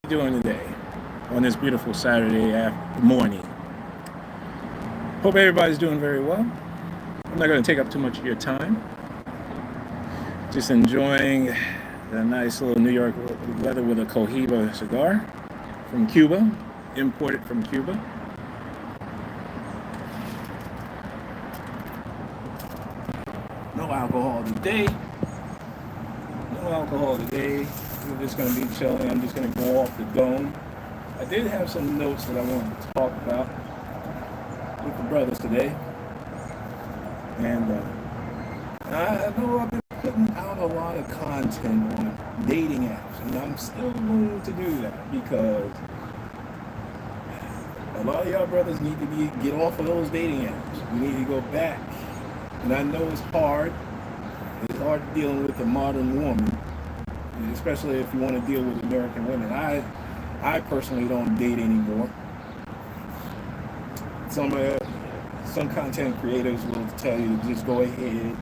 Doing today on this beautiful Saturday morning. Hope everybody's doing very well. I'm not going to take up too much of your time. Just enjoying the nice little New York weather with a Cohiba cigar from Cuba, imported from Cuba. No alcohol today. No alcohol today. We're just going to be chilling. I'm just going to go off the dome. I did have some notes that I wanted to talk about with the brothers today. And I know I've been putting out a lot of content on dating apps, and I'm still going to do that because a lot of y'all brothers need to get off of those dating apps. You need to go back. And I know it's hard. It's hard dealing with a modern woman, especially if you want to deal with American women. I personally don't date anymore. Some content creators will tell you to just go ahead and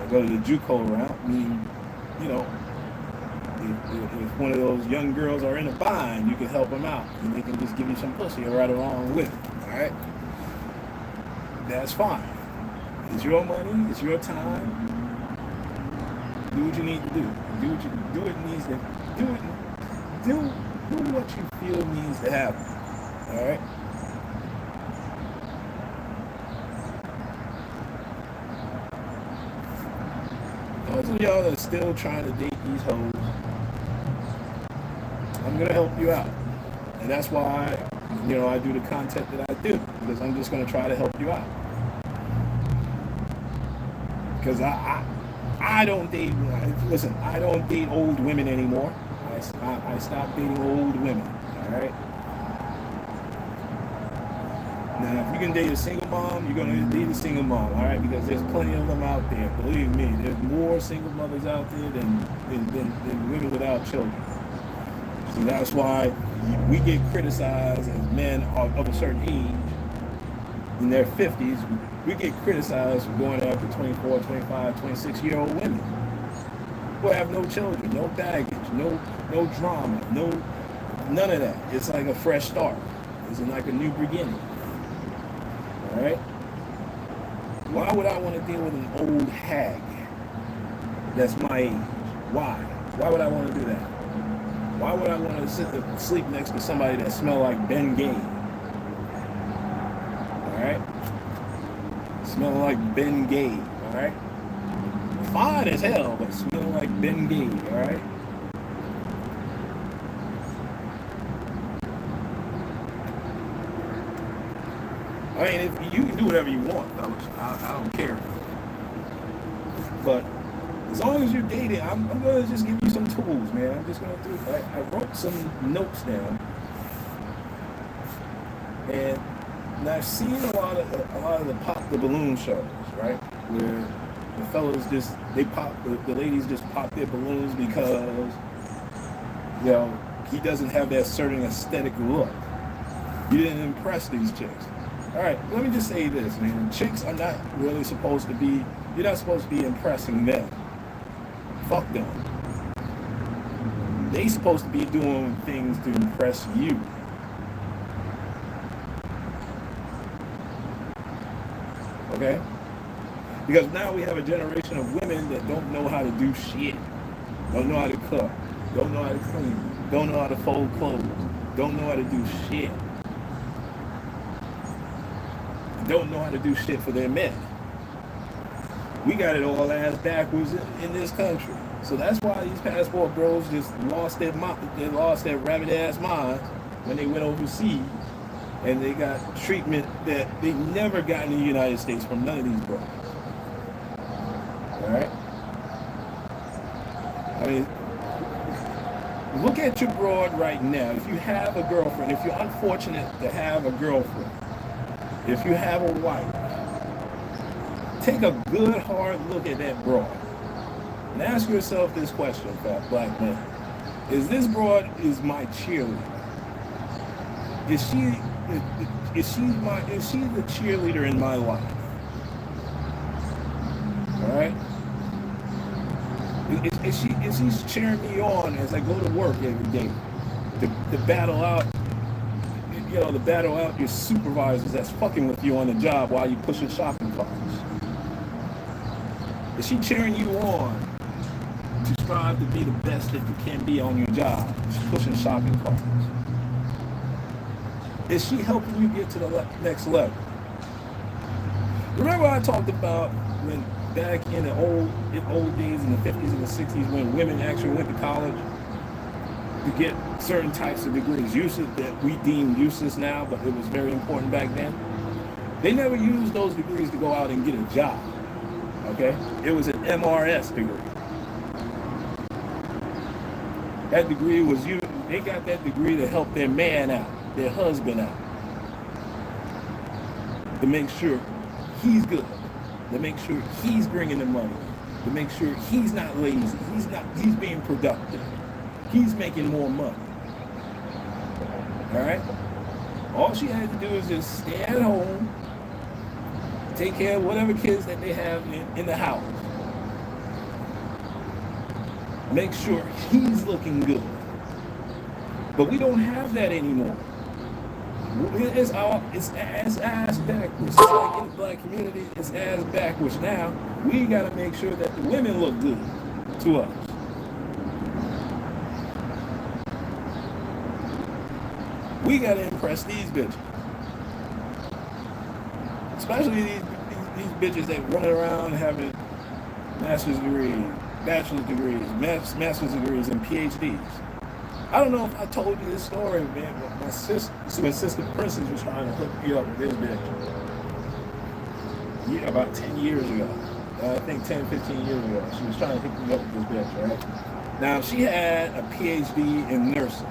go to the JUCO route. I mean, you know, if one of those young girls are in a bind, you can help them out, and they can just give you some pussy right along with it. All right, that's fine. It's your money. It's your time. Do what you need to do. Do what you feel needs to happen. All right. Those of y'all that are still trying to date these hoes, I'm gonna help you out, and that's why I do the content that I do, because I'm just gonna try to help you out. Because I don't date. Listen, I don't date old women anymore. I stopped dating old women. All right. Now, if you can date a single mom, you're gonna date a single mom. All right, because there's plenty of them out there. Believe me, there's more single mothers out there than women without children. So that's why we get criticized as men of a certain age in their 50s. We get criticized for going after 24, 25, 26-year-old women who have no children, no baggage, no drama, none of that. It's like a fresh start. It's like a new beginning. All right? Why would I want to deal with an old hag that's my age? Why? Why would I want to do that? Why would I want to sleep next to somebody that smells like Ben Gay? All right? Smelling like Ben Gay, all right? Fine as hell, but smelling like Ben Gay, all right? I mean, if you can do whatever you want, I don't care. But as long as you're dating, I'm going to just give you some tools, man. I'm just going to do it. I wrote some notes down, and I've seen a lot of the pop the balloon shows, right? Where the fellas the ladies just pop their balloons because, he doesn't have that certain aesthetic look. You didn't impress these chicks. All right, let me just say this, man. Chicks are not really supposed to be, you're not supposed to be impressing them. Fuck them. They supposed to be doing things to impress you. Okay? Because now we have a generation of women that don't know how to do shit. Don't know how to cook. Don't know how to clean. Don't know how to fold clothes. Don't know how to do shit. Don't know how to do shit for their men. We got it all ass backwards in this country. So that's why these passport bros just lost their rabbit ass minds when they went overseas, and they got treatment that they never got in the United States from none of these bros. All right? I mean, look at your broad right now. If you have a girlfriend, if you're unfortunate to have a girlfriend, if you have a wife, take a good hard look at that broad and ask yourself this question, fat black man. Is this broad is my cheerleader? Is she the cheerleader in my life? All right? Is she cheering me on as I go to work every day? to battle out, to battle out your supervisors that's fucking with you on the job while you pushing shopping carts? Is she cheering you on to strive to be the best that you can be on your job? She's pushing shopping carts. Is she helping you get to the next level? Remember I talked about when back in the old days, in the 50s and the 60s, when women actually went to college to get certain types of degrees, useless, that we deem useless now, but it was very important back then. They never used those degrees to go out and get a job. Okay? It was an MRS degree. That degree was used, they got that degree to help their man out, their husband out. To make sure he's good. To make sure he's bringing the money. To make sure he's not lazy. He's being productive. He's making more money. All right? All she had to do is just stay at home, take care of whatever kids that they have in the house. Make sure he's looking good. But we don't have that anymore. It's ass backwards. It's like in the black community, it's ass backwards now. We gotta make sure that the women look good to us. We gotta impress these bitches. Especially these bitches that running around having master's degrees, bachelor's degrees, master's degrees, and PhDs. I don't know if I told you this story, man, but my sister Princess was trying to hook me up with this bitch. Yeah, about 10 years ago. I think 10, 15 years ago. She was trying to hook me up with this bitch, right? Now, she had a PhD in nursing.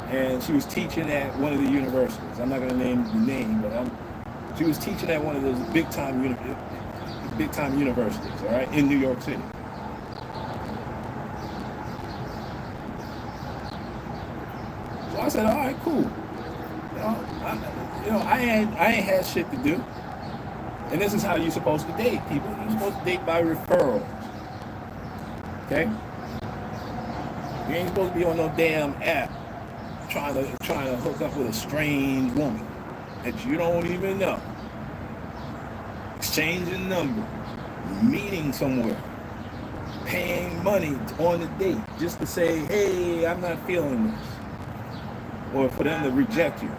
And she was teaching at one of the universities. I'm not going to name the name, but she was teaching at one of those big-time universities, all right, in New York City. So I said, all right, cool. I ain't had shit to do. And this is how you're supposed to date people. You're supposed to date by referrals. Okay? You ain't supposed to be on no damn app trying to hook up with a strange woman that you don't even know. Exchanging numbers, meeting somewhere, paying money on a date just to say, hey, I'm not feeling this. Or for them to reject you.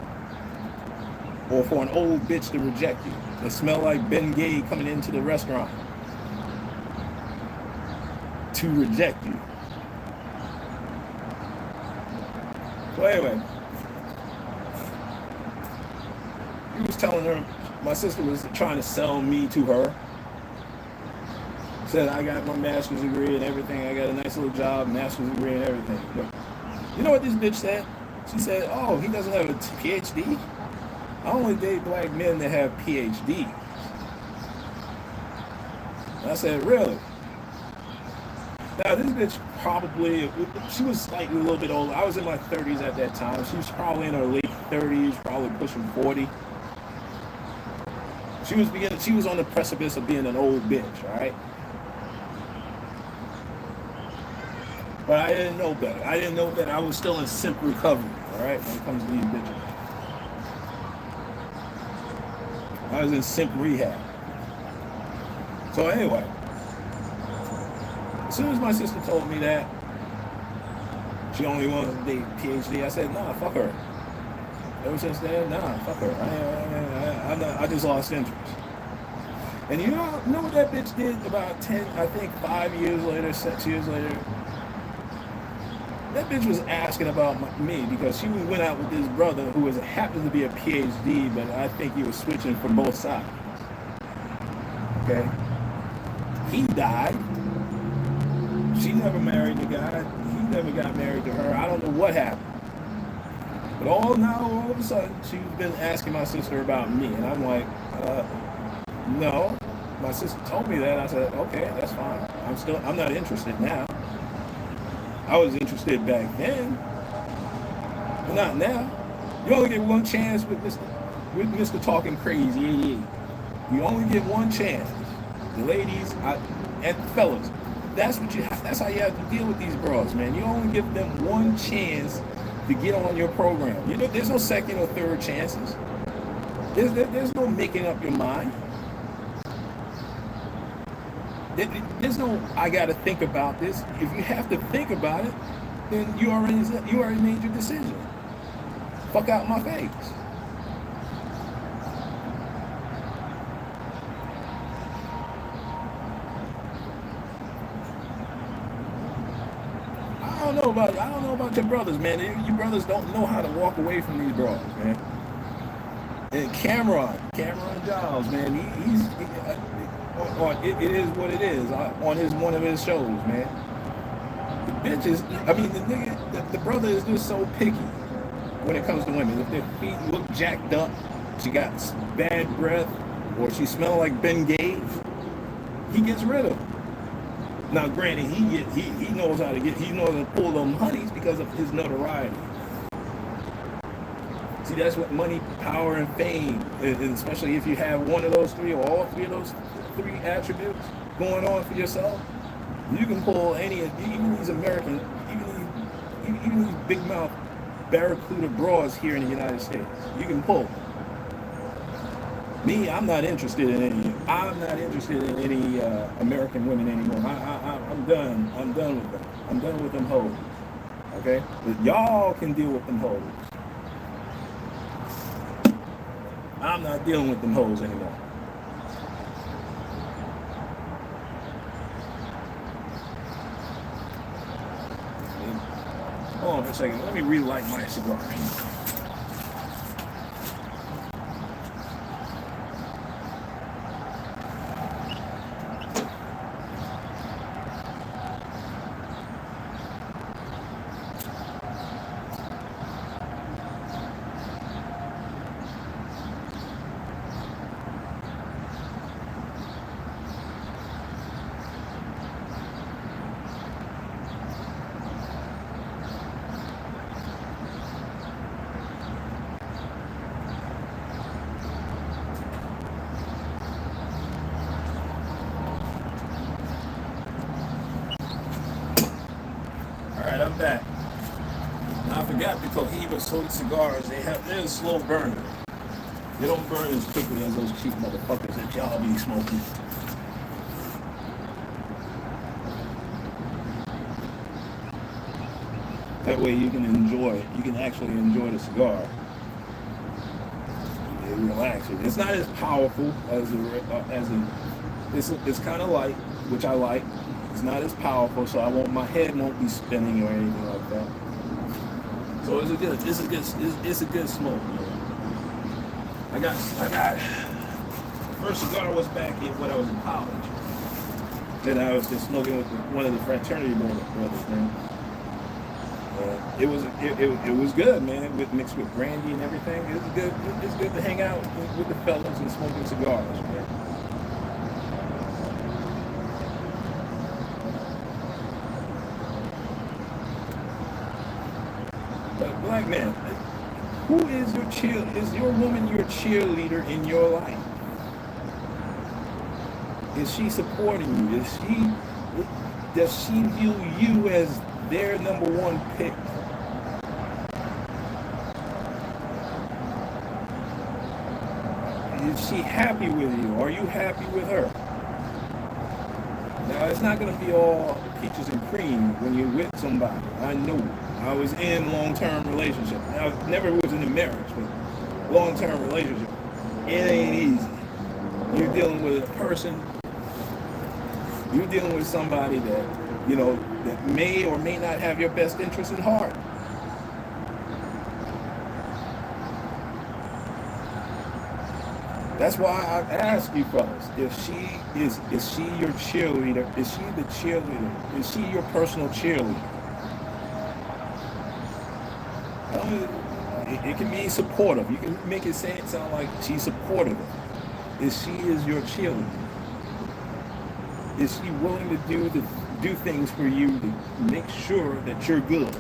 Or for an old bitch to reject you. They smell like Ben Gay coming into the restaurant to reject you. So anyway, he was telling her, my sister was trying to sell me to her. Said, I got my master's degree and everything. I got a nice little job, master's degree and everything. But you know what this bitch said? She said, oh, he doesn't have a PhD? I only date black men that have PhDs. And I said, really? Now, this bitch probably, she was slightly a little bit older. I was in my 30s at that time. She was probably in her late 30s, probably pushing 40. She was on the precipice of being an old bitch, all right? But I didn't know better. I didn't know that I was still in simp recovery, all right, when it comes to these bitches. I was in simp rehab. So anyway, as soon as my sister told me that she only wanted to date PhD, I said, nah, fuck her. Ever since then, nah, fuck her. I just lost interest. And you know what that bitch did about 5 years later, 6 years later? That bitch was asking about me because she went out with this brother who happened to be a PhD, but I think he was switching from both sides. Okay? He died. She never married the guy. He never got married to her. I don't know what happened. But all of a sudden, she's been asking my sister about me. And I'm like, no. My sister told me that. I said, okay, that's fine. I'm not interested now. I was interested back then, but not now. You only get one chance with Mr. Talking Crazy. You only get one chance. The ladies and the fellas, That's what you have. That's how you have to deal with these bros, man. You only give them one chance to get on your program. You know, there's no second or third chances. There's no making up your mind. There's no I got to think about this. If you have to think about it, then you already made your decision. Fuck out my face. I don't know about your brothers, man. Your brothers don't know how to walk away from these bros, man. And Cameron Giles, man, it is what it is on one of his shows, man. The bitches, I mean, the brother is just so picky when it comes to women. If their feet look jacked up, she got bad breath, or she smell like Ben Gage, he gets rid of her. Now, granted, he knows how to pull them honeys because of his notoriety. See, that's what money, power, and fame, and especially if you have one of those three or all three of those three attributes going on for yourself, you can pull even these American, even these big mouth barracuda bras here in the United States. You can pull. Me, I'm not interested in any. I'm not interested in any American women anymore. I'm done. I'm done with them. I'm done with them hoes. Okay, but y'all can deal with them hoes. I'm not dealing with them hoes anymore. Hold on for a second. Let me relight my cigar. Alright, I'm back. Now, I forgot the Cohiba soda cigars, they're a slow burner. They don't burn as quickly as those cheap motherfuckers that y'all be smoking. That way you can actually enjoy the cigar. And relax it. It's not as powerful it's kind of light, which I like. It's not as powerful, so my head won't be spinning or anything like that. So it's a good smoke. Man. I got first cigar was back when I was in college. Then I was just smoking with one of the fraternity brothers, man. It was good, man. Mixed with brandy and everything. It was good. It's good to hang out with the fellas and smoking cigars, man. Black man, who is your woman your cheerleader in your life? Is she supporting you? Does she view you as their number one pick? Is she happy with you? Are you happy with her? Now, it's not going to be all peaches and cream when you're with somebody. I know. I was in long-term relationship. I never was in a marriage, but long-term relationship. It ain't easy. You're dealing with a person. You're dealing with somebody that, that may or may not have your best interest at heart. That's why I ask you fellas, is she your cheerleader? Is she the cheerleader? Is she your personal cheerleader? It can mean supportive. You can make it sound like she's supportive. Is she your cheerleader? Is she willing to do things for you to make sure that you're good?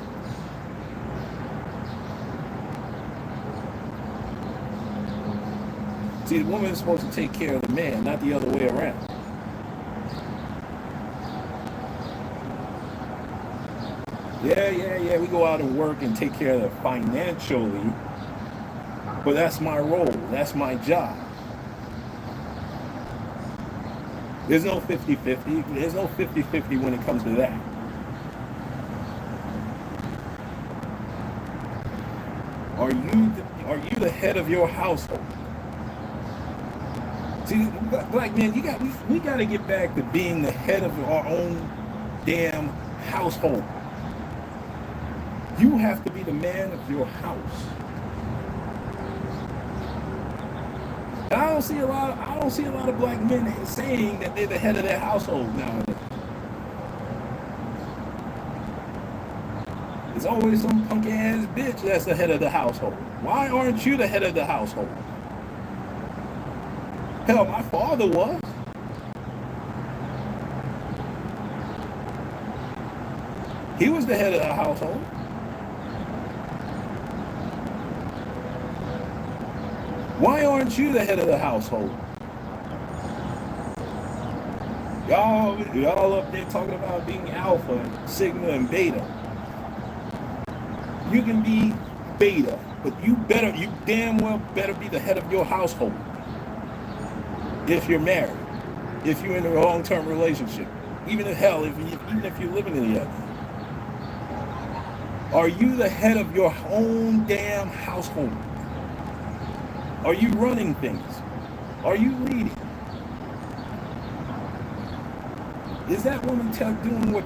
See, the woman is supposed to take care of the man, not the other way around. Yeah. We go out and work and take care of it financially, but that's my role. That's my job. There's no 50-50. There's no 50-50 when it comes to that. Are you the head of your household? See, black men, we got to get back to being the head of our own damn household. You have to be the man of your house. And I don't see a lot of black men saying that they're the head of their household nowadays. There's always some punk ass bitch that's the head of the household. Why aren't you the head of the household? Hell, my father was. He was the head of the household. Why aren't you the head of the household? Y'all up there talking about being alpha, sigma, and beta. You can be beta, but you damn well better be the head of your household. If you're married, if you're in a long-term relationship, even if you're living together, are you the head of your own damn household? Are you running things? Are you leading? Is that woman doing what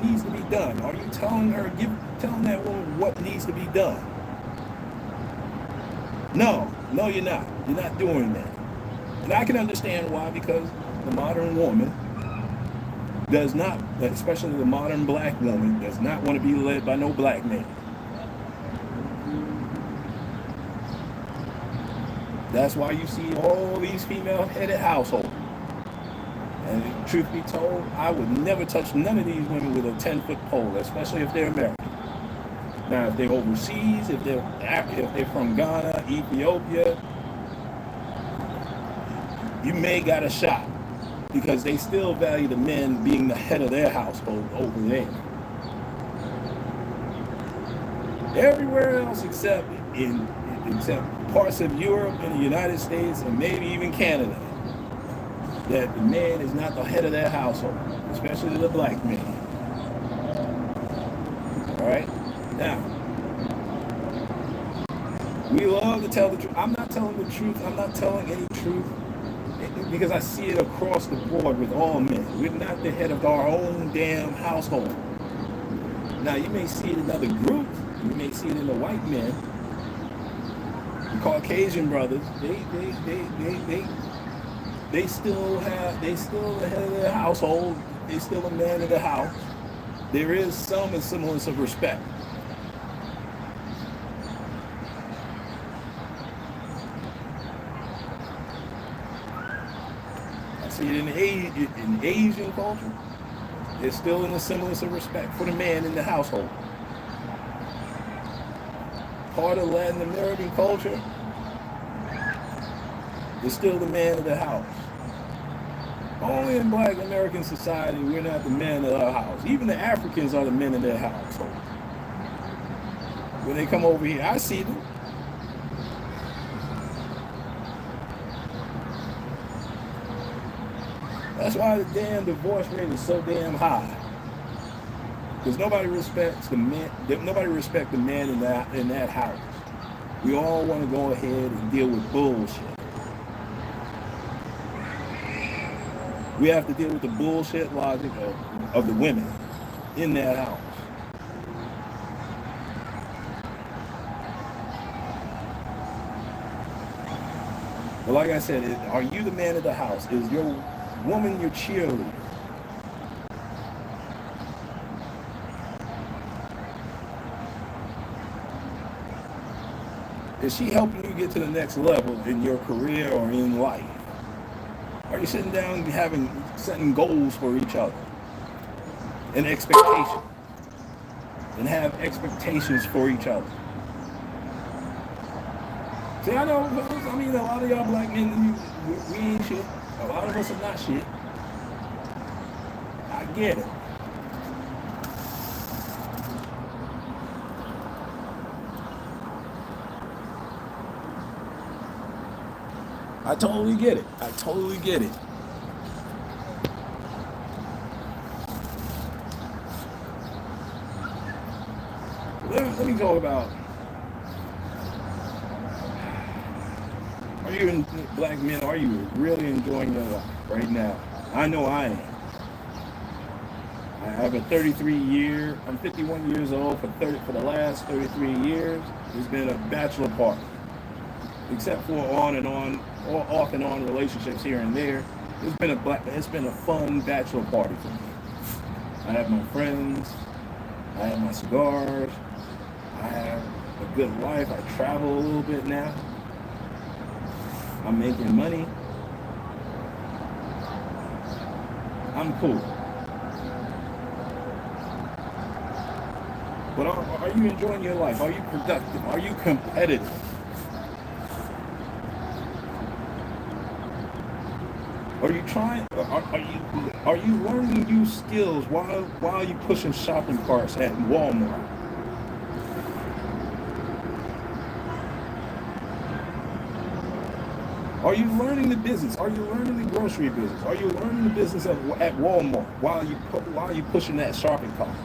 needs to be done? Are you telling that woman what needs to be done? No, you're not. You're not doing that. And I can understand why, because the modern woman does not, especially the modern black woman, does not want to be led by no black man. That's why you see all these female-headed households. And truth be told, I would never touch none of these women with a 10-foot pole, especially if they're American. Now, if they're overseas, if they're from Ghana, Ethiopia, you may got a shot, because they still value the men being the head of their household over there. Everywhere else except parts of Europe and the United States and maybe even Canada, that the man is not the head of their household, especially the black man. All right? Now, we love to tell the truth. I'm not telling the truth. I'm not telling any truth, because I see it across the board with all men. We're not the head of our own damn household. Now, you may see it in other groups. You may see it in the white men. The Caucasian brothers, they still the head of their household. They still a man of the house. There is some semblance of respect. I see it in Asian culture. There's still a semblance of respect for the man in the household. Part of Latin American culture is still the man of the house. Only in Black American society, we're not the men of our house. Even the Africans are the men of their household. When they come over here, I see them. That's why the damn divorce rate is so damn high. Because nobody respects the man. Nobody respects the man in that house. We all want to go ahead and deal with bullshit. We have to deal with the bullshit logic of the women in that house. But like I said, are you the man of the house? Is your woman your cheerleader? Is she helping you get to the next level in your career or in life? Are you sitting down setting goals for each other and expectations, and have expectations for each other? See, I know, a lot of y'all black men, we ain't shit. A lot of us are not shit. I get it. I totally get it. I totally get it. Let me talk about, black men, are you really enjoying your life right now? I know I am. I have a I'm 51 years old. For the last 33 years, it's been a bachelor party. Except for off and on relationships here and there. It's been a fun bachelor party for me. I have my friends, I have my cigars, I have a good life. I travel a little bit now. I'm making money. I'm cool. But are you enjoying your life? Are you productive? Are you competitive? Are you trying? Are you learning new skills while you pushing shopping carts at Walmart? Are you learning the business? Are you learning the grocery business? Are you learning the business at Walmart while you pushing that shopping cart?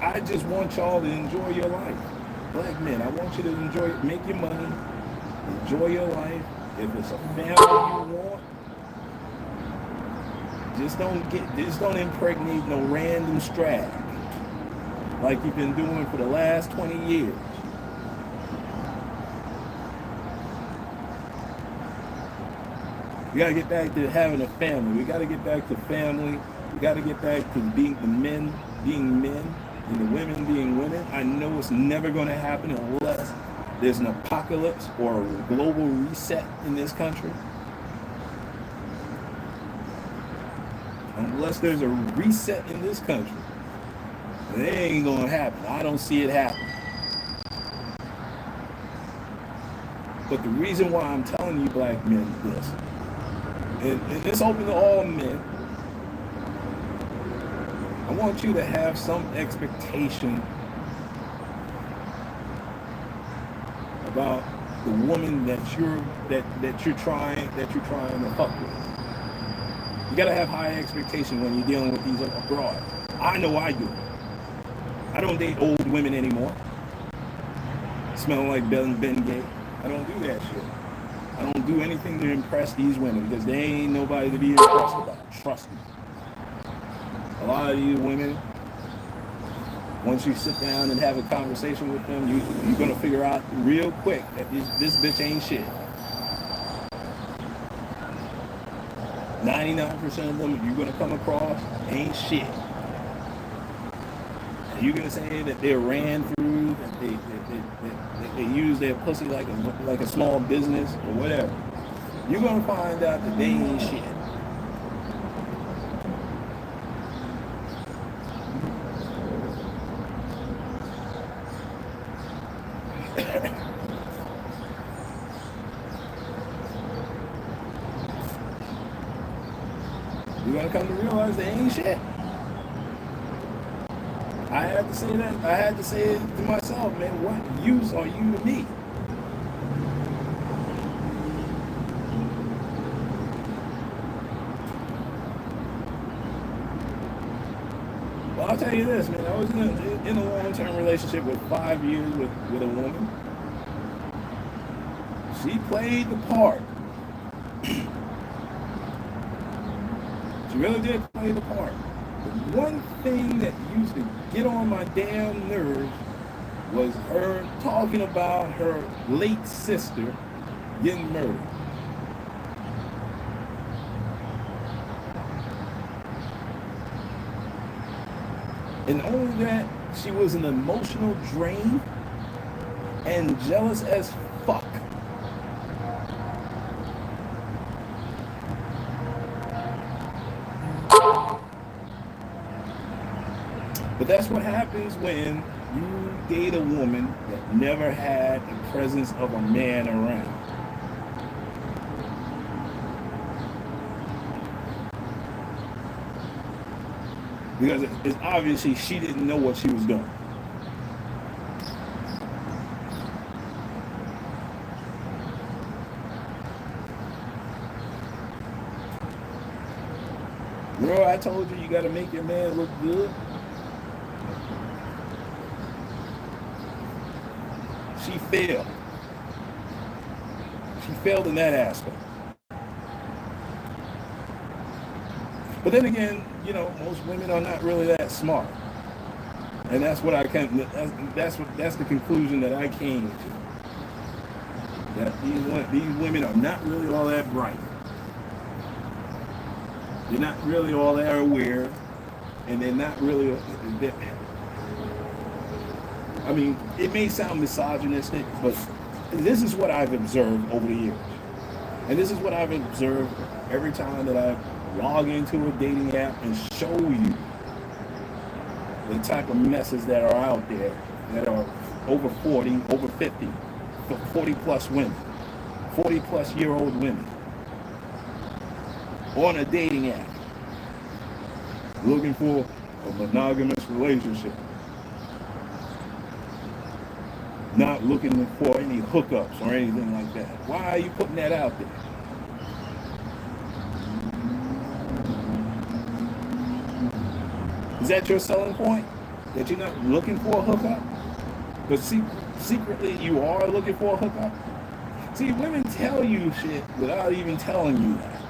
I just want y'all to enjoy your life. Black men, I want you to make your money, enjoy your life. If it's a family you want, just don't impregnate no random strag like you've been doing for the last 20 years. We gotta get back to having a family. We gotta get back to family. We gotta get back to being men and the women being women. I know it's never gonna happen unless there's an apocalypse or a global reset in this country. Unless there's a reset in this country, it ain't gonna happen. I don't see it happening. But the reason why I'm telling you black men this, and it's open to all men, I want you to have some expectation about the woman that you're trying to fuck with. You gotta have high expectation when you're dealing with these abroad. I know I do. I don't date old women anymore. Smelling like Ben Gay. I don't do that shit. I don't do anything to impress these women because they ain't nobody to be impressed about. Trust me. A lot of these women, once you sit down and have a conversation with them, you're gonna figure out real quick that this bitch ain't shit. 99% of them you're gonna come across ain't shit. And you're gonna say that they ran through, that they use their pussy like a small business or whatever. You're gonna find out that they ain't shit. You're gonna come to realize they ain't shit. I had to say that. I had to say it to myself, man. What use are you to me? Well, I'll tell you this, man. I was in a long-term relationship with 5 years with a woman. She played the part. She really did play the part. The one thing that used to get on my damn nerves was her talking about her late sister getting murdered. And only that, she was an emotional drain and jealous as fuck. But that's what happens when you date a woman that never had the presence of a man around. Because it's obviously she didn't know what she was doing. Girl, I told you you got to make your man look good. She failed. She failed in that aspect. But then again, most women are not really that smart, and that's what I can. That's the conclusion that I came to. That these women are not really all that bright. They're not really all that aware, and they're not really. I mean, it may sound misogynistic, but this is what I've observed over the years, and this is what I've observed every time that I log into a dating app and show you the type of messes that are out there that are over 40, over 50, 40 plus women, 40 plus year old women on a dating app looking for a monogamous relationship, not looking for any hookups or anything like that. Why are you putting that out there? Is that your selling point? That you're not looking for a hookup? But secretly you are looking for a hookup? See, women tell you shit without even telling you that.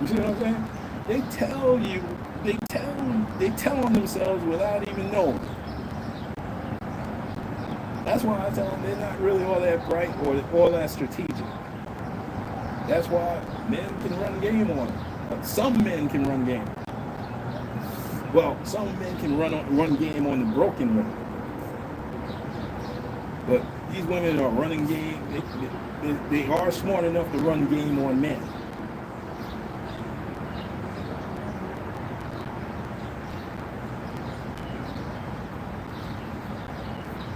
You see what I'm saying? They tell you, they tell on themselves without even knowing. That's why I tell them they're not really all that bright or all that strategic. That's why men can run game on them. Some men can run game. Well, some men can run game on the broken women. But these women are running game. They are smart enough to run game on men.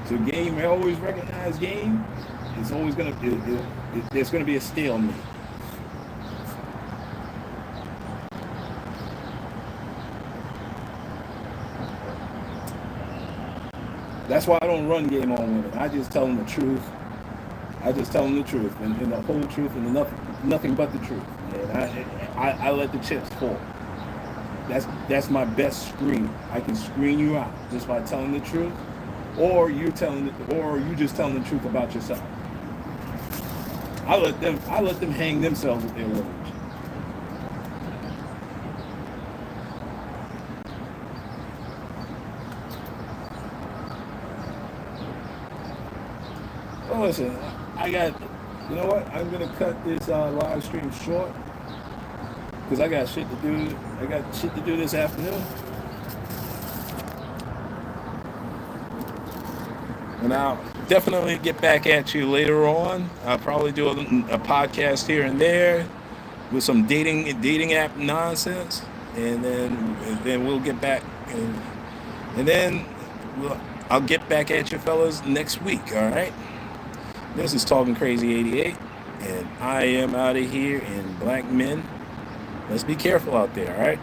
So game, I always recognize game. It's always there's gonna be a stalemate. That's why I don't run game on women. I just tell them the truth. I just tell them the truth and the whole truth and nothing but the truth. And I let the chips fall. That's my best screen. I can screen you out just by telling the truth, or you just telling the truth about yourself. I let them hang themselves with their words. Well, listen, you know what? I'm going to cut this live stream short because I got shit to do. I got shit to do this afternoon. And I'll definitely get back at you later on. I'll probably do a podcast here and there with some dating app nonsense. And then we'll get back. And then I'll get back at you fellas next week, all right? This is Talking Crazy 88, and I am out of here in Black Men. Let's be careful out there, all right?